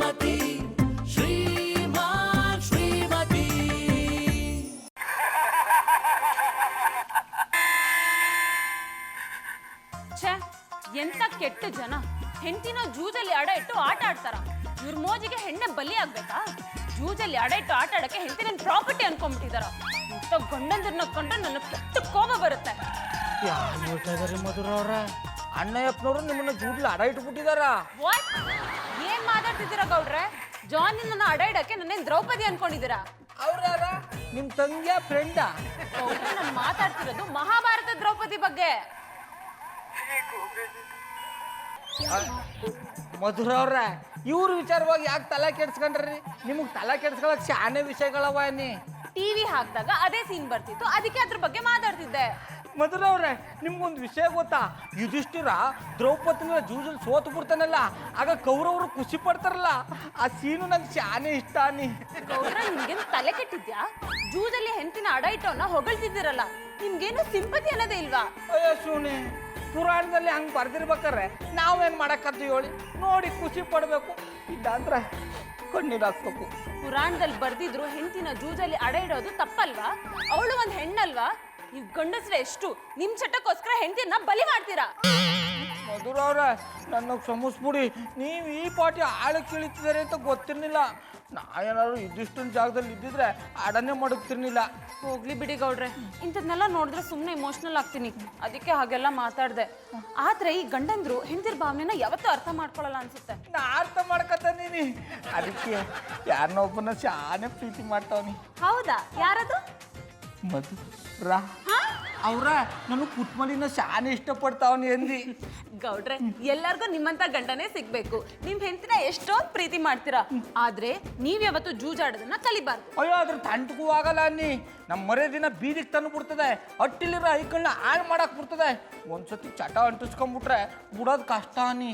ಶ್ರೀಮತಿ ಶ್ರೀಮಾನ್ ಶ್ರೀಮತಿ. ಛೇ, ಎಂತ ಕೆಟ್ಟ ಜನ. ಹೆಂಡತಿನ ಜೂಜಲ್ಲಿ ಅಡ ಇಟ್ಟು ಆಟ ಆಡ್ತಾರ. ಇವ್ರ ಮೋಜಿಗೆ ಹೆಣ್ಣೆ ಬಲಿ ಆಗ್ಬೇಕಾ? ಜೂಜಲ್ಲಿ ಅಡ ಇಟ್ಟು ಆಟ ಆಡಕ್ಕೆ ಹೆಂಡತಿ ನನ್ನ ಪ್ರಾಪರ್ಟಿ ಅನ್ಕೊಂಡ್ಬಿಟ್ಟಿದಾರ. ಇಂಥ ಗಂಡಂದಿರ್ನ ಕಂಡ್ರೆ ನನ್ನ ಕೆಟ್ಟ ಕೋಪ ಬರುತ್ತೆ. ಯಾರು ಹೇಳ್ತಾ ಇದಾರೆ ಮಧುರ ಅವ್ರ? ಅಣ್ಣಯ್ಯಪ್ಪನವರು ನಿಮ್ಮನ್ನ ಜೂಡ್ಲಿ ಅಡ ಇಟ್ಬಿಟ್ಟಿದಾರ. ವಾಟ್? ಏನ್ ಮಾತಾಡ್ತಿದ್ದೀರಾ ಗೌಡ್ರೆ? ಜಾನ್ ನನ್ನ ಅಡ ಇಡಕ್ಕೆ ನನ್ನೇನ್ ದ್ರೌಪದಿ ಅನ್ಕೊಂಡಿದ್ದೀರಾ? ಅವ್ರ ನಿಮ್ ತಂಗಿಯ ಫ್ರೆಂಡಾ? ಗೌಡ್ರೆ, ನಾನು ಮಾತಾಡ್ತಿರೋದು ಮಹಾಭಾರತ ದ್ರೌಪದಿ ಬಗ್ಗೆ. ಮಧುರ ಅವ್ರ, ಇವ್ರ ವಿಚಾರವಾಗಿ ಯಾಕೆ ತಲೆ ಕೆಡ್ಸ್ಕೊಂಡ್ರಿ? ನಿಮಗ್ ತಲೆ ಕೆಡ್ಸ್ಕೊಳಕ್ ಶಾನೆ ವಿಷಯಗಳವ ನೀ. ಟಿವಿ ಹಾಕಿದಾಗ ಅದೇ ಸೀನ್ ಬರ್ತಿತ್ತು, ಅದಕ್ಕೆ ಅದ್ರ ಬಗ್ಗೆ ಮಾತಾಡ್ತಿದ್ದೆ. ಮಧುರ ಅವ್ರೆ, ನಿಮ್ಗೊಂದು ವಿಷಯ ಗೊತ್ತಾ? ಯುಧಿಷ್ಠಿರ ದ್ರೌಪದಿನ ಜೂಜಲ್ಲಿ ಸೋತು ಬಿಡ್ತಾನಲ್ಲ, ಆಗ ಕೌರವರು ಖುಷಿ ಪಡ್ತಾರಲ್ಲ, ಆ ಸೀನು ನಂಗೆ ಶಾನೆ ಇಷ್ಟ ನೀ. ಗೌಡ್ರ, ನಿಮ್ಗೇನು ತಲೆ ಕೆಟ್ಟಿದ್ಯಾ? ಜೂಜಲ್ಲಿ ಹೆಂಡತಿನ ಅಡ ಇಟ್ಟವನ್ನ ಹೊಗಳ್ತಿದ್ದೀರಲ್ಲ, ನಿಮ್ಗೇನು ಸಿಂಪತಿ ಅನ್ನೋದೇ ಇಲ್ವಾ? ಅಯ್ಯೋ ಶಿವನೇ, ಪುರಾಣದಲ್ಲಿ ಹಂಗೆ ಬರ್ದಿರ್ಬೇಕಾರೆ ನಾವೇನು ಮಾಡಕ್ಕಂತೀವಿ ಹೇಳಿ? ನೋಡಿ ಖುಷಿ ಪಡಬೇಕು, ಇಲ್ಲಾಂದ್ರೆ ಕಣ್ಣೀರು ಹಾಕ್ಬೇಕು. ಪುರಾಣದಲ್ಲಿ ಬರ್ದಿದ್ರು ಹೆಂಡತಿನ ಜೂಜಲ್ಲಿ ಅಡ ಇಡೋದು ತಪ್ಪಲ್ವಾ? ಅವಳು ಒಂದ್ ಹೆಣ್ಣಲ್ವಾ? ನೀವು ಗಂಡಸ್ರೆ ಎಷ್ಟು ನಿಮ್ ಚಟಕ್ಕೋಸ್ಕರ ಹೆಂಡತಿಯನ್ನ ಬಲಿ ಮಾಡ್ತೀರಾ? ಮಧುರ ಅವ್ರ, ನನ್ನ ಕ್ಷಮಿಸ್ಬಿಡಿ. ನೀವು ಈ ಪಾಟಿ ಆಳಕ್ಕೆ ಇಳಿತಿದ್ದಾರೆ ಅಂತ ಗೊತ್ತಿರ್ಲಿಲ್ಲ. ನಾ ಏನಾದ್ರು ಇದಿಷ್ಟೊಂದು ಜಾಗದಲ್ಲಿ ಇದ್ದಿದ್ರೆ ಅಡನೆ ಮಡಗ್ತಿರ್ಲಿಲ್ಲ. ಹೋಗ್ಲಿ ಬಿಡಿ ಗೌಡ್ರೆ, ಇಂಥದ್ನೆಲ್ಲ ನೋಡಿದ್ರೆ ಸುಮ್ಮನೆ ಇಮೋಷನಲ್ ಆಗ್ತೀನಿ, ಅದಕ್ಕೆ ಹಾಗೆಲ್ಲ ಮಾತಾಡ್ದೆ. ಆದ್ರೆ ಈ ಗಂಡಂದ್ರು ಹೆಂಡತಿರ್ ಭಾವನೆನ ಯಾವತ್ತೂ ಅರ್ಥ ಮಾಡ್ಕೊಳಲ್ಲ ಅನ್ಸುತ್ತೆ. ನಾ ಅರ್ಥ ಮಾಡ್ಕೊತಾನಿ, ಅದಕ್ಕೆ ಯಾರನ್ನೊಬ್ಬನ ಶಾನೆ ಪ್ರೀತಿ ಮಾಡ್ತಾವನಿ. ಹೌದಾ? ಯಾರದು? ಮಧುರ ಅವ್ರ, ನಾನು ಪುಟ್ಮಲಿನ ಶಾನೆ ಇಷ್ಟಪಡ್ತಾವನಿ ಎಂದಿ. ಗೌಡ್ರೆ, ಎಲ್ಲರಿಗೂ ನಿಮ್ಮಂತ ಗಂಡನೇ ಸಿಗ್ಬೇಕು. ನಿಮ್ ಹೆಂಡತಿನ ಎಷ್ಟೊಂದು ಪ್ರೀತಿ ಮಾಡ್ತೀರಾ, ಆದ್ರೆ ನೀವ್ ಯಾವತ್ತು ಜೂಜಾಡೋದನ್ನ ಕಲಿಬಾರ್ದು. ಅಯ್ಯೋ, ಅದ್ರ ತಂಟಗೂ ಆಗಲ್ಲ ಅನ್ನಿ. ನಮ್ಮ ಮರೇ ದಿನ ಬೀದಿಗೆ ತಂದು ಬಿಡ್ತದೆ, ಹಟ್ಟಿಲಿರೋ ಐಕಳ್ನ ಹಾಳು ಮಾಡಕ್ ಬಿಡ್ತದೆ. ಒಂದ್ಸತಿ ಚಟ ಅಂಟಿಸ್ಕೊಂಡ್ಬಿಟ್ರೆ ಬಿಡೋದು ಕಷ್ಟ ಅನ್ನಿ.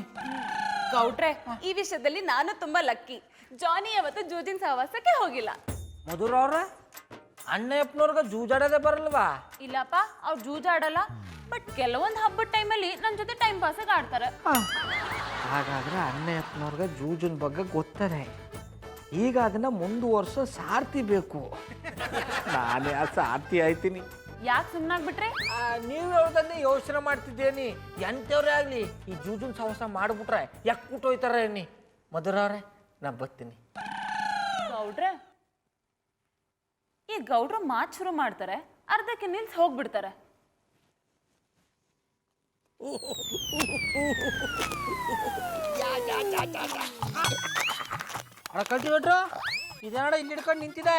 ಗೌಡ್ರೆ, ಈ ವಿಷಯದಲ್ಲಿ ನಾನು ತುಂಬಾ ಲಕ್ಕಿ. ಜಾನಿ ಯಾವತ್ತು ಜೂಜಿನ ಸಹವಾಸಕ್ಕೆ ಹೋಗಿಲ್ಲ. ಮಧುರ ಅವ್ರ, ಅಣ್ಣಯ್ಯಪ್ಪನವ್ರಿಗೆ ಜೂಜಾಡೋದೇ ಬರಲ್ವಾ? ಇಲ್ಲಪ್ಪ, ಅವ್ರು ಜೂಜಾಡಲ್ಲ. ಬಟ್ ಕೆಲವೊಂದು ಹಬ್ಬದ ಟೈಮಲ್ಲಿ ನನ್ನ ಜೊತೆ ಟೈಮ್ ಪಾಸಾಗಿ ಆಡ್ತಾರೆ. ಹಾಗಾದ್ರೆ ಅಣ್ಣಯ್ಯಪ್ಪನವ್ರಿಗೆ ಜೂಜಿನ ಬಗ್ಗೆ ಗೊತ್ತದೆ. ಈಗ ಅದನ್ನ ಮುಂದುವರ್ಸೋ ಸಾರ್ಥಿ ಬೇಕು. ನಾನೇ ಆ ಸಾರ್ಥಿ ಆಯ್ತೀನಿ. ಯಾಕೆ ಸುಮ್ಮನಾಗ್ಬಿಟ್ರೆ? ನೀವು ಹೇಳ್ದನ್ನೇ ಯೋಚನೆ ಮಾಡ್ತಿದ್ದೇನಿ. ಎಂಥವ್ರೇ ಆಗ್ಲಿ ಈ ಜೂಜುನ್ ಸಹವಾಸ ಮಾಡ್ಬಿಟ್ರೆ ಯಾಕೆ ಕೂಟೋಯ್ತಾರ ಎಣ್ಣಿ. ಮಧುರ ಅವ್ರೆ, ನಾ ಬರ್ತೀನಿ. ಗೌಡ್ರೆ, ಈ ಗೌಡ್ರು ಮಾತು ಶುರು ಮಾಡ್ತಾರೆ, ಅರ್ಧಕ್ಕೆ ನಿಲ್ಸಿ ಹೋಗ್ಬಿಡ್ತಾರೆ. ಕಲ್ಟಿವೇಟ್ರು ಇದೇನಾಡ ಇಲ್ಲಿ ಹಿಡ್ಕೊಂಡು ನಿಂತಿದೆ.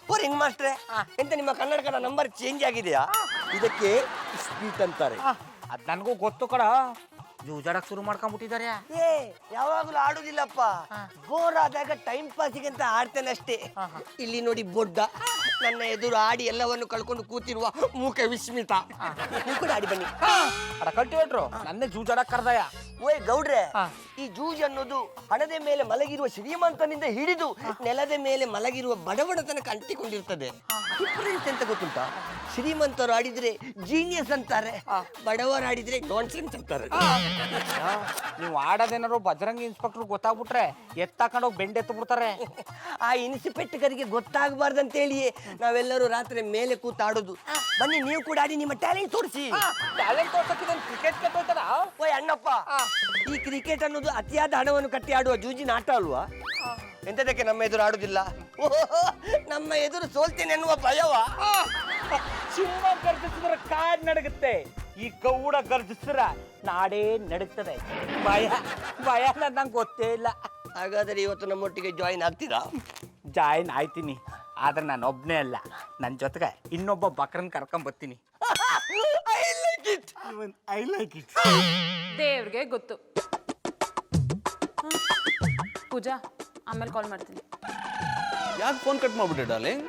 ಓ ರಿಂಗ್ ಮಾಸ್ಟ್ರೆ, ಎಂತ ನಿಮ್ಮ ಕನ್ನಡಕದ ನಂಬರ್ ಚೇಂಜ್ ಆಗಿದೆಯಾ? ಇದಕ್ಕೆ ಸ್ಪೀಟ್ ಅಂತಾರೆ. ಅದ್ ನನಗೂ ಗೊತ್ತು ಕಡ, ಜೂಜಾಡಕ್ ಶುರು ಮಾಡ್ಕೊಂಡ್ಬಿಟ್ಟಿದ್ದಾರೆ. ಏ, ಯಾವಾಗಲೂ ಆಡುದಿಲ್ಲಪ್ಪ. ಬೋರ್ ಆದಾಗ ಟೈಮ್ ಪಾಸಿಗೆ ಅಂತ ಆಡ್ತೇನೆ ಅಷ್ಟೇ. ಇಲ್ಲಿ ನೋಡಿ ಬೊಡ್ಡ ನನ್ನ ಎದುರು ಆಡಿ ಎಲ್ಲವನ್ನು ಕಳ್ಕೊಂಡು ಕೂತಿರುವ ಮೂಕ ವಿಸ್ಮಿತ. ನೀವು ಕೂಡ ಆಡಿ ಬನ್ನಿ. ಕಲ್ಟಿವೇಟ್ರು ನನ್ನೇ ಜೂಜಾಡಕ್ ಕರ್ದಯ. ಓಯ್ ಗೌಡ್ರೆ, ಈ ಜೂಜ್ ಅನ್ನೋದು ಹಣದ ಮೇಲೆ ಮಲಗಿರುವ ಶ್ರೀಮಂತನಿಂದ ಹಿಡಿದು ನೆಲದ ಮೇಲೆ ಮಲಗಿರುವ ಬಡವನ ತನಕ ಅಂಟಿಕೊಂಡಿರ್ತದೆ. ಡಿಫರೆನ್ಸ್ ಎಂತ ಗೊತ್ತುಂಟಾ? ಶ್ರೀಮಂತರು ಆಡಿದ್ರೆ ಜೀನಿಯಸ್ ಅಂತಾರೆ, ಬಡವರು ಆಡಿದ್ರೆ ನಾನ್ ಸೆನ್ಸ್ ಅಂತಾರೆ. ನೀವು ಆಡೋದೇನಾರು ಬಜರಂಗಿ ಇನ್ಸ್ಪೆಕ್ಟರ್ ಗೊತ್ತಾಗ್ಬಿಟ್ರೆ ಎತ್ತಾಕೊಂಡೋಗಿ ಬೆಂಡೆತ್ತು ಬಿಡ್ತಾರೆ. ಆ ಇನ್ಸ್ಪೆಕ್ಟರ್ಗೆ ಗೊತ್ತಾಗಬಾರ್ದಂತ ಹೇಳಿಯೇ ನಾವೆಲ್ಲರೂ ರಾತ್ರಿ ಮೇಲೆ ಕೂತಾಡೋದು. ಬನ್ನಿ, ನೀವು ಕೂಡ ಆಡಿ, ನಿಮ್ಮ ಟ್ಯಾಲೆಂಟ್ ತೋರಿಸಿ. ಟ್ಯಾಲೆಂಟ್ ತೋರ್ಸಕ್ಕೆ ಕ್ರಿಕೆಟ್ ಕೆಟ್ಟೋಯ್ತಾರ. ಓಯ್ ಅಣ್ಣಪ್ಪ, ಈ ಕ್ರಿಕೆಟ್ ಅನ್ನೋದು ಅತಿಯಾದ ಹಣವನ್ನು ಕಟ್ಟಿ ಆಡುವ ಜೂಜಿನ ಆಟ ಅಲ್ವಾ? ಎಂತದಕ್ಕೆ ನಮ್ಮ ಎದುರು ಆಡುದಿಲ್ಲ? ನಮ್ಮ ಎದುರು ಸೋಲ್ತೇನೆ ಅನ್ನುವ ಭಯವ? ಸಿಂಹ ಗರ್ಜಿಸಿದ್ರೆ ಕಾಡ್ ನಡಗುತ್ತೆ, ಈ ಗೌಡ ಗರ್ಜಿಸಿದ್ರ ನಾಡೇ ನಡುತ್ತದೆ. ಭಯ ನಂಗೆ ಗೊತ್ತೇ ಇಲ್ಲ. ಹಾಗಾದರೆ ಇವತ್ತು ನಮ್ಮೊಟ್ಟಿಗೆ ಜಾಯಿನ್ ಆಗ್ತೀರಾ? ಜಾಯಿನ್ ಆಯ್ತೀನಿ, ಆದ್ರೆ ನಾನು ಒಬ್ನೇ ಅಲ್ಲ, ನನ್ನ ಜೊತೆಗೆ ಇನ್ನೊಬ್ಬ ಬಕ್ರನ್ ಕರ್ಕೊಂಡ್ ಬರ್ತೀನಿ. I like it. ದೇವ್ರಿಗೆ ಗೊತ್ತು. ಪೂಜಾ, ಆಮೇಲೆ ಕಾಲ್ ಮಾಡ್ತೀನಿ. ಯಾಕೆ ಫೋನ್ ಕಟ್ ಮಾಡ್ಬಿಟ್ಟೆ ಡಾರ್ಲಿಂಗ್?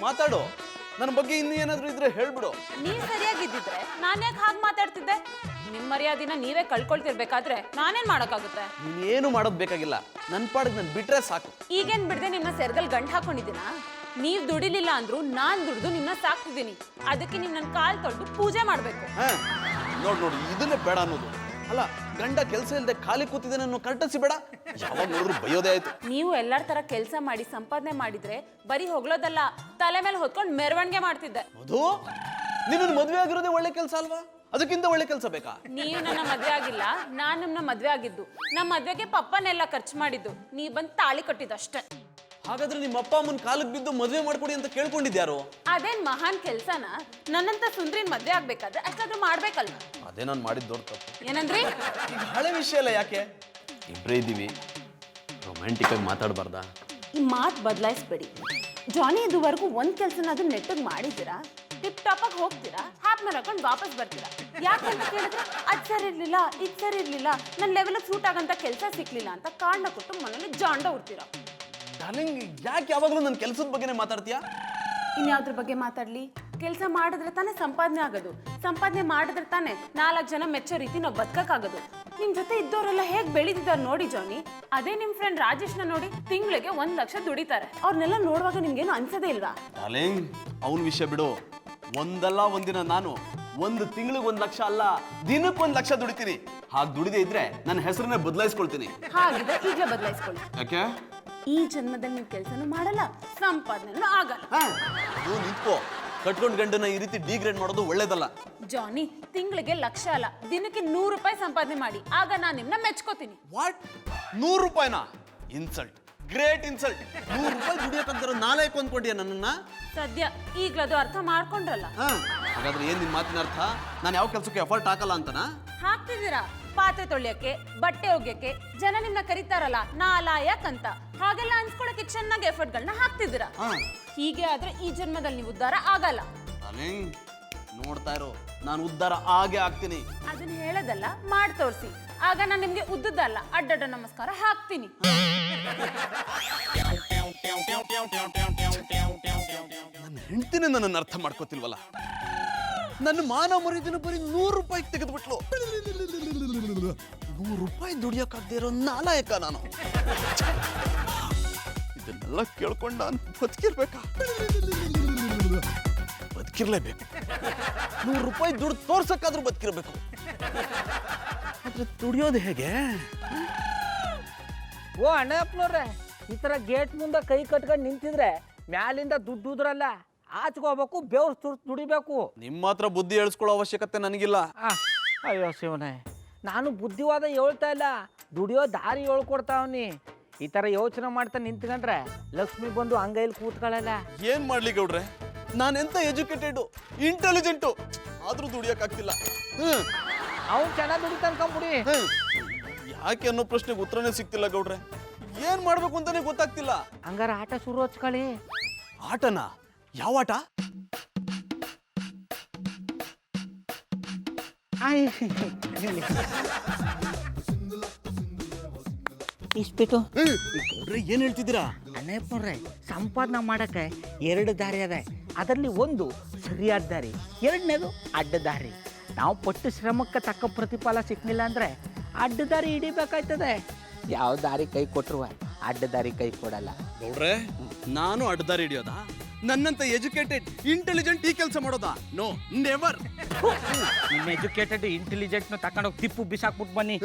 ಮಾತಾಡು, ನನ್ನ ಬಗ್ಗೆ ಇನ್ನೂ ಏನಾದರೂ ಇದ್ರೆ ಹೇಳ್ಬಿಡು. ನೀವ್ ಸರಿಯಾಗಿದ್ದಿದ್ರೆ ನಾನು ಯಾಕೆ ಹಾಗೆ ಮಾತಾಡ್ತಿದ್ದೆ? ನಿಮ್ಮ ಮರ್ಯಾದಿನ ನೀವೇ ಕಳ್ಕೊಳ್ತಿರ್ಬೇಕಾದ್ರೆ ನಾನೇನ್ ಮಾಡಕ್ಕಾಗುತ್ತೆ? ನೀನೇನು ಮಾಡೋದು ಬೇಕಾಗಿಲ್ಲ, ನನ್ನ ಪಾಡಿಗೆ ನಾನು ಬಿಟ್ರೆ ಸಾಕು. ಈಗೇನ್ ಬಿಡದೆ ನಿಮ್ನ ಸೆರ್ಗಲ್ ಗಂಟ್ ಹಾಕೊಂಡಿದ್ದೀನ? ನೀವ್ ದುಡಿಲಿಲ್ಲ ಅಂದ್ರು ನಾನ್ ದುಡ್ದು ನಿಮ್ನ ಸಾಕ್ತಿದ್ದೀನಿ. ಅದಕ್ಕೆ ನೀವ್ ನನ್ ಕಾಲ್ ತೊಳೆದು ಪೂಜೆ ಮಾಡ್ಬೇಕು. ನೋಡು ಇದನ್ನೇ ಬೇಡ ಅನ್ನೋದು. ಅಲ್ಲ ಗಂಡ ಕೆಲಸ ಇಲ್ಲದೆ ಖಾಲಿ ಕೂತಿದ್ದೇನೆ ಅನ್ನೋ ಕರ್ಟಸಿ ಬೇಡ. ಯಾವಾಗ ನೋಡಿದ್ರು ಬೈಯೋದೇ ಆಯ್ತು. ನೀವು ಎಲ್ಲರ ತರ ಕೆಲಸ ಮಾಡಿ ಸಂಪಾದನೆ ಮಾಡಿದ್ರೆ ಬರೀ ಹೊಗಳೋದಲ್ಲ, ತಲೆ ಮೇಲೆ ಹೊತ್ಕೊಂಡು ಮೆರವಣಿಗೆ ಮಾಡ್ತಿದ್ದೆ. ಅದು ನಿನ್ನ ಮದುವೆ ಆಗಿರೋದೇ ಒಳ್ಳೆ ಕೆಲಸ ಅಲ್ವಾ? ಅದಕ್ಕಿಂತ ಒಳ್ಳೆ ಕೆಲಸ ಬೇಕಾ? ನೀವು ನನ್ನ ಮದ್ವೆ ಆಗಿಲ್ಲ, ನಾನ್ ನಿಮ್ನ ಮದ್ವೆ ಆಗಿದ್ದು. ನಮ್ಮ ಮದ್ವೆಗೆ ಪಪ್ಪನೆಲ್ಲ ಖರ್ಚು ಮಾಡಿದ್ದು, ನೀ ಬಂದ್ ತಾಳಿ ಕಟ್ಟಿದಷ್ಟೇ. ಹಾಗಾದ್ರೆ ನಿಮ್ಮ ಅಪ್ಪ ಅಮ್ಮನ ಕಾಲಕ್ಕೆ ಬಿದ್ದು ಮದುವೆ ಮಾಡ್ಕೊಡಿ ಅಂತ ಕೇಳ್ಕೊಂಡಿದ್ಯಾರು? ಅದೇನ್ ಮಹಾನ್ ಕೆಲ್ಸನ? ನನ್ನಂತ ಸುಂದ್ರಿನ್ ಮದ್ವೆ ಆಗ್ಬೇಕಾದ್ರೆ ಅಷ್ಟಾದ್ರೂ ಮಾಡ್ಬೇಕಲ್ವ? ಅದೇ ನಾನು ಮಾಡಿದ ದೊಡ್ಡ ತಪ್ಪು. ಏನಂದ್ರಿ? ಈಗ ಹಳೆ ವಿಷಯ ಅಲ್ಲ, ಯಾಕೆ ಇಬ್ಬರೇ ಇದ್ದೀವಿ, ರೊಮ್ಯಾಂಟಿಕ್ ಆಗಿ ಮಾತಾಡಬಾರ್ದಾ? ಈ ಮಾತು ಬದಲಾಯಿಸ್ಬೇಡಿ. ಜಾನಿ ಇದುವರೆಗೂ ಒಂದ್ ಕೆಲ್ಸನಾದ್ರೂ ನೆಟ್ಟಗ್ ಮಾಡಿದ್ದೀರಾ? ಟಿಪ್ ಟಾಪ್ ಆಗಿ ಹೋಗ್ತೀರಾ, ಹ್ಯಾಪ್ ಮೇಲೆ ಹಾಕೊಂಡು ವಾಪಸ್ ಬರ್ತೀರಾ. ಯಾಕಂತ ಕೇಳಿದ್ರೆ ಅದ್ ಸರಿ ಇರ್ಲಿಲ್ಲ, ಇದ್ ಸರಿ ಇರ್ಲಿಲ್ಲ, ನನ್ನ ಲೆವೆಲ್ ಸೂಟ್ ಆಗಂತ ಕೆಲಸ ಸಿಕ್ಲಿಲ್ಲ ಅಂತ ಕಾರಣ ಕೊಟ್ಟು ಮನೇಲಿ ಜಾಂಡ ಉಡ್ತೀರಾ. ಡಾರ್ಲಿಂಗ್, ಯಾಕೆ ಯಾವಾಗಲೂ ನನ್ನ ಕೆಲಸದ ಬಗ್ಗೆನೇ ಮಾತಾಡ್ತೀಯಾ? ಇನ್ಯಾವ್ದ್ರ ಬಗ್ಗೆ ಮಾತಾಡ್ಲಿ? ಕೆಲಸ ಮಾಡಿದ್ರೆ ತಾನೇ ಸಂಪಾದನೆ ಆಗೋದು, ಸಂಪಾದನೆ ಮಾಡಿದ್ರೆ ತಾನೇ 4 ಜನ ಮೆಚ್ಚೋ ರೀತಿ ನಾವು ಬದುಕಕ್ಕಾಗೋದು. ನಿಮ್ ಜೊತೆ ಇದ್ದವರೆಲ್ಲ ಹೇಗ್ ಬೆಳೀತಿದ್ದಾರೆ ನೋಡಿ ಜಾನಿ. ಅದೇ ನಿಮ್ ಫ್ರೆಂಡ್ ರಾಜೇಶ್ನ ನೋಡಿ, ತಿಂಗಳಿಗೆ 1 ಲಕ್ಷ ದುಡಿತಾರೆ. ಅವ್ರನ್ನೆಲ್ಲ ನೋಡುವಾಗ ನಿಮ್ಗೇನು ಅನ್ಸದೇ ಇಲ್ವಾ? ಡಾರ್ಲಿಂಗ್, ಅವನ ವಿಷಯ ಬಿಡು. ಒಂದಲ್ಲ ಒಂದಿನ ನಾನು 1 ತಿಂಗಳಿಗೆ 1 ಲಕ್ಷ ಅಲ್ಲ, ದಿನಕ್ಕೆ 1 ಲಕ್ಷ ದುಡಿತೀನಿ. ಹಾಗೆ ದುಡಿದೇ ಇದ್ರೆ ನನ್ನ ಹೆಸರನ್ನೇ ಬದಲಾಯಿಸ್ಕೊಳ್ತೀನಿ. ಹಾಗಿದ್ರೆ ಈಗಲೇ ಬದಲಾಯಿಸ್ಕೊಳ್ಳಿ. ಯಾಕೆ? ಈ ಜನ್ಮದಲ್ಲಿ ನೀವು ಕೆಲಸನೂ ಮಾಡಲ್ಲ, ಸಂಪಾದನೆನೂ ಆಗಲ್ಲ. ಅದು ನಿಂತ್ಕೋ. ಕಟ್ಕೊಂಡ್ ಗಂಡನ ಈ ರೀತಿ ಡಿಗ್ರೇಡ್ ಮಾಡೋದು ಒಳ್ಳೇದಲ್ಲ. ಜಾನಿ, ತಿಂಗಳಿಗೆ 1 ಲಕ್ಷ ಅಲ್ಲ, ದಿನಕ್ಕೆ 100 ರೂಪಾಯಿ ಸಂಪಾದನೆ ಮಾಡಿ, ಆಗ ನಾನು ನಿಮ್ನ ಮೆಚ್ಕೋತೀನಿ. ವಾಟ್? 100 ರೂಪಾಯಿನಾ? Insult, great insult. 100 ರೂಪಾಯಿ ದುಡಿಯೋಕಂತಾರ ನಾಲ್ಕು ಅಂದ್ಕೊಂಡ್ಯಾ ನನ್ನನ್ನ? ಸದ್ಯ ಈಗ್ಲದು ಅರ್ಥ ಮಾಡ್ಕೊಂಡ್ರಲ್ಲ. ಹಾಗಾದ್ರೆ ಏನ್ ನಿನ್ ಮಾತಿನ ಅರ್ಥ? ನಾನು ಯಾವ ಕೆಲಸಕ್ಕೆ ಎಫರ್ಟ್ ಹಾಕಲ್ಲ ಅಂತನಾ? ಹಾಕ್ತಿದ್ದೀರಾ. ಪಾತ್ರೆ ತೊಳ್ಯಕ್ಕೆ, ಬಟ್ಟೆ ಒಗ್ಯಕ್ಕೆ ಜನ ನಿಮ್ನ ಕರೀತಾರಲ್ಲ ನಾಲಾಯಕ್ ಅಂತ. ಹಾಗೆಲ್ಲ ಅನ್ಸ್ಕೊಳಕ್ಕೆ ಚೆನ್ನಾಗಿ ಎಫರ್ಟ್ಗಳನ್ನ ಹಾಕ್ತಿದ್ದೀರಾ. ಹೀಗೆ ಆದ್ರೆ ಈ ಜನ್ಮದಲ್ಲಿ ನೀವು ಉದ್ಧಾರ ಆಗಲ್ಲ. ನೋಡ್ತಾ ಇರೋ, ನಾನು ಉದ್ಧಾರ ಆಗೇ ಆಗ್ತೀನಿ. ಅದನ್ನ ಹೇಳೋದಲ್ಲ, ಮಾಡಿ ತೋರಿಸಿ. ಆಗ ನಾನು ನಿಮ್ಗೆ ಉದ್ದದ್ದಲ್ಲ ಅಡ್ಡಡ್ಡ ನಮಸ್ಕಾರ ಹಾಕ್ತೀನಿ. ನನ್ನ ಹೆಂಡತಿನೇ ನನ್ನನ್ನು ಅರ್ಥ ಮಾಡ್ಕೋತಿಲ್ವಲ್ಲ. ನನ್ನ ಮಾನ ಮರ್ಯಾದೆನ ಬರೀ 100 ರೂಪಾಯಿ ತೆಗೆದ್ಬಿಟ್ಲು. 100 ರೂಪಾಯಿ ದುಡಿಯೋಕ್ಕಾಗದೇ ಇರೋ ನಾಲಾಯಕ ನಾನು. ಇದನ್ನೆಲ್ಲ ಕೇಳ್ಕೊಂಡು ನಾನು ಬದುಕಿರ್ಬೇಕಾ? ಬದುಕಿರ್ಲೇಬೇಕು. 100 ರೂಪಾಯಿ ದುಡ್ಡು ತೋರ್ಸಕ್ಕಾದ್ರೂ ಬದುಕಿರ್ಬೇಕು. ಆದ್ರೆ ದುಡಿಯೋದು ಹೇಗೆ? ಓ ಅಣ್ಣಪ್ಪನವ್ರೆ, ಈ ಥರ ಗೇಟ್ ಮುಂದೆ ಕೈ ಕಟ್ಕೊಂಡು ನಿಂತಿದ್ರೆ ಮ್ಯಾಲಿಂದ ದುಡ್ಡು ಉದ್ರಲ್ಲ, ಆಚ್ಕೋಬೇಕು, ಬೆವ್ರು ಸುರ್ತು ದುಡಿಬೇಕು. ನಿಮ್ಮ ಹತ್ರ ಬುದ್ಧಿ ಹೇಳಿಸ್ಕೊಳ್ಳೋ ಅವಶ್ಯಕತೆ ನನಗಿಲ್ಲ. ಅಯ್ಯೋ ಶಿವನೇ, ನಾನು ಬುದ್ಧಿವಾದ ಹೇಳ್ತಾ ಇಲ್ಲ, ದುಡಿಯೋ ದಾರಿ ಹೇಳ್ಕೊಡ್ತಾವನಿ. ಈ ಥರ ಯೋಚನೆ ಮಾಡ್ತಾ ನಿಂತ್ಕೊಂಡ್ರೆ ಲಕ್ಷ್ಮಿ ಬಂದು ಅಂಗೈಲಿ ಕೂತ್ಕೊಳ್ಳಲ್ಲ. ಏನ್ ಮಾಡ್ಲಿ ಗೌಡ್ರೆ, ನಾನೆಂತ ಎಜುಕೇಟೆಡ್ ಇಂಟೆಲಿಜೆಂಟು, ಆದ್ರೂ ದುಡಿಯಕ್ಕಾಗ್ತಿಲ್ಲ. ಅವ್ನು ಚೆನ್ನಾಗಿ ದುಡಿತನ್ಕೊಂಬಿಡಿ. ಯಾಕೆ ಅನ್ನೋ ಪ್ರಶ್ನೆಗೆ ಉತ್ತರನೇ ಸಿಗ್ತಿಲ್ಲ ಗೌಡ್ರೆ. ಏನ್ ಮಾಡ್ಬೇಕು ಅಂತಾನೆ ಗೊತ್ತಾಗ್ತಿಲ್ಲ. ಹಂಗಾರ ಆಟ ಶುರು ಹಚ್ಕೊಳ್ಳಿ. ಆಟನಾ? ಯಾವ ಆಟ? ಇಷ್ಟ್ಬಿಟ್ಟು ಗೌಡ್ರೆ ಏನ್ ಹೇಳ್ತಿದ್ದೀರಾ? ಅಣ್ಣಪ್ಪನವ್ರೆ, ಸಂಪಾದನೆ ಮಾಡಕ್ಕೆ 2 ದಾರಿ ಅದ. ಅದರಲ್ಲಿ ಒಂದು ಸರಿಯಾದ ದಾರಿ, 2ನೇದು ಅಡ್ಡ ದಾರಿ. ನಾವು ಪಟ್ಟು ಶ್ರಮಕ್ಕೆ ತಕ್ಕ ಪ್ರತಿಫಲ ಸಿಕ್ಲಿಲ್ಲ ಅಂದ್ರೆ ಅಡ್ಡ ದಾರಿ ಹಿಡಿಬೇಕಾಯ್ತದೆ. ಯಾವ ದಾರಿ ಕೈ ಕೊಟ್ಟರು ಅಡ್ಡ ದಾರಿ ಕೈ ಕೊಡಲ್ಲ. ಗೌಡ್ರೆ, ನಾನು ಅಡ್ಡದಾರಿ ಹಿಡಿಯೋದಾ? ನನ್ನಂತ ಎಜುಕೇಟೆಡ್ ಇಂಟೆಲಿಜೆಂಟ್ ಈ ಕೆಲಸ ಮಾಡೋದಾ? No, never. ನಿಮ್ಮ ಎಜುಕೇಟೆಡ್ ಇಂಟೆಲಿಜೆಂಟ್ನ ತಗೊಂಡೋಗಿ ತಿಪ್ಪು ಬಿಸಾಕ್ಬಿಟ್ಟು ಬನ್ನಿ.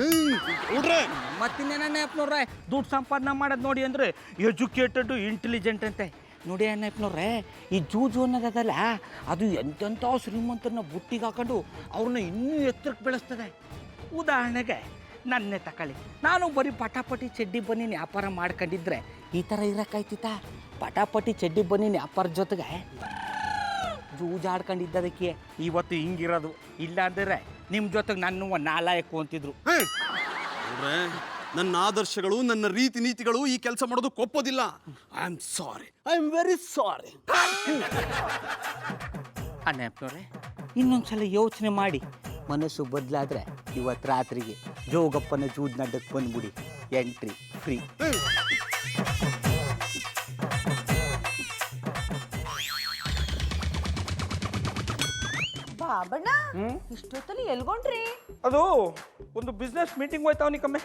ಮತ್ತಿನ್ನೇನ ಅಪ್ಪನವ್ರೆ, ದುಡ್ಡು ಸಂಪಾದನೆ ಮಾಡೋದು ನೋಡಿ ಅಂದರೆ ಎಜುಕೇಟೆಡ್ ಇಂಟೆಲಿಜೆಂಟ್ ಅಂತೆ. ನೋಡಿ ಅಣ್ಣಪ್ಪನವ್ರೆ, ಈ ಜೂಜು ಅನ್ನೋದಲ್ಲ, ಅದು ಎಂತೆಂಥ ಶ್ರೀಮಂತರನ್ನ ಬುಟ್ಟಿಗೆ ಹಾಕೊಂಡು ಅವ್ರನ್ನ ಇನ್ನೂ ಎತ್ತರಕ್ಕೆ ಬೆಳೆಸ್ತದೆ. ಉದಾಹರಣೆಗೆ ನನ್ನೇ ತಗೊಳ್ಳಿ, ನಾನು ಬರೀ ಪಟಾಪಟಿ ಚಡ್ಡಿ ಬನ್ನಿ ವ್ಯಾಪಾರ ಮಾಡ್ಕೊಂಡಿದ್ರೆ ಈ ಥರ ಇರೋಕ್ಕಾಯ್ತಿತ್ತ? ಪಟಾಪಟಿ ಚಡ್ಡಿ ಬನ್ನಿ ವ್ಯಾಪಾರದ ಜೊತೆಗೆ ಜೂಜಾಡ್ಕೊಂಡಿದ್ದದಕ್ಕೆ ಇವತ್ತು ಹಿಂಗಿರೋದು. ಇಲ್ಲ ಅಂದರೆ ನಿಮ್ಮ ಜೊತೆಗೆ ನನ್ನ ನಾಲಾಯಕು ಅಂತಿದ್ರು. ನನ್ನ ಆದರ್ಶಗಳು, ನನ್ನ ರೀತಿ ನೀತಿಗಳು ಈ ಕೆಲಸ ಮಾಡೋದಕ್ಕೆ ಒಪ್ಪೋದಿಲ್ಲ. I am sorry, I am very sorry. ಅಣ್ಣಪ್ಪನವ್ರೆ, ಇನ್ನೊಂದ್ಸಲ ಯೋಚನೆ ಮಾಡಿ, ಮನಸ್ಸು ಬದಲಾದ್ರೆ ಇವತ್ತು ರಾತ್ರಿಗೆ ಜೋಗಪ್ಪನ ಜೂದ್ ನಡ್ಡಕ್ಕೆ ಬಂದ್ಬಿಡಿ. Entry free. ಬಾಬಣ್ಣ, ಇಷ್ಟೊತ್ತಲ್ಲಿ ಎಲ್ಗೊಂಡ್ರಿ? ಅದು ಒಂದು ಬಿಸ್ನೆಸ್ ಮೀಟಿಂಗ್ ಹೋಯ್ತಾವನಿ ಕಮ್ಮೆ.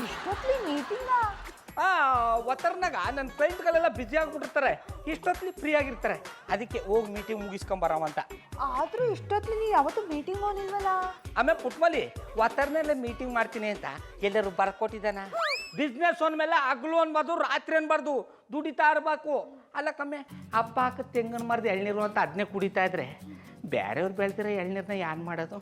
ಇಷ್ಟೊತ್ತಲ್ಲಿ ಮೀಟಿಂಗ? ಒತ್ತರ್ನಾಗ ನನ್ನ ಕ್ಲೈಂಟ್ಗಳೆಲ್ಲ ಬ್ಯುಸಿ ಆಗ್ಬಿಟ್ಟಿರ್ತಾರೆ, ಇಷ್ಟೊತ್ತಲ್ಲಿ ಫ್ರೀ ಆಗಿರ್ತಾರೆ, ಅದಕ್ಕೆ ಹೋಗಿ ಮೀಟಿಂಗ್ ಮುಗಿಸ್ಕೊಂಬರವಂತ. ಆದ್ರೂ ಇಷ್ಟೊತ್ಲಿ ನೀ ಯಾವತ್ತೂ ಮೀಟಿಂಗ್ ಹೋಗಿಲ್ವಲ್ಲ? ಆಮೇಲೆ ಪುಟ್ಮಲಿ ಒತ್ತರ್ನೆಲ್ಲ ಮೀಟಿಂಗ್ ಮಾಡ್ತೀನಿ ಅಂತ ಎಲ್ಲರೂ ಬರ್ಕೊಟ್ಟಿದ್ದಾನ. ಬಿಸ್ನೆಸ್ ಅಂದಮೇಲೆ ಹಗ್ಲು ಅನ್ಬಾರ್ದು, ರಾತ್ರಿ ಅನ್ಬಾರ್ದು, ದುಡಿತಾ ಇರ್ಬೇಕು. ಅಲ್ಲ ಕಮ್ಮಿ ಅಪ್ಪ ಹಾಕ ತೆಂಗಿನ ಮರದ ಎಳ್ನೀರು ಅಂತ ಅದನ್ನೇ ಕುಡಿತಾ ಇದ್ರೆ ಬೇರೆಯವ್ರು ಬೆಳ್ತಿರೋ ಎಳ್ನೀರನ್ನ ಯಾನ್ ಮಾಡೋದು?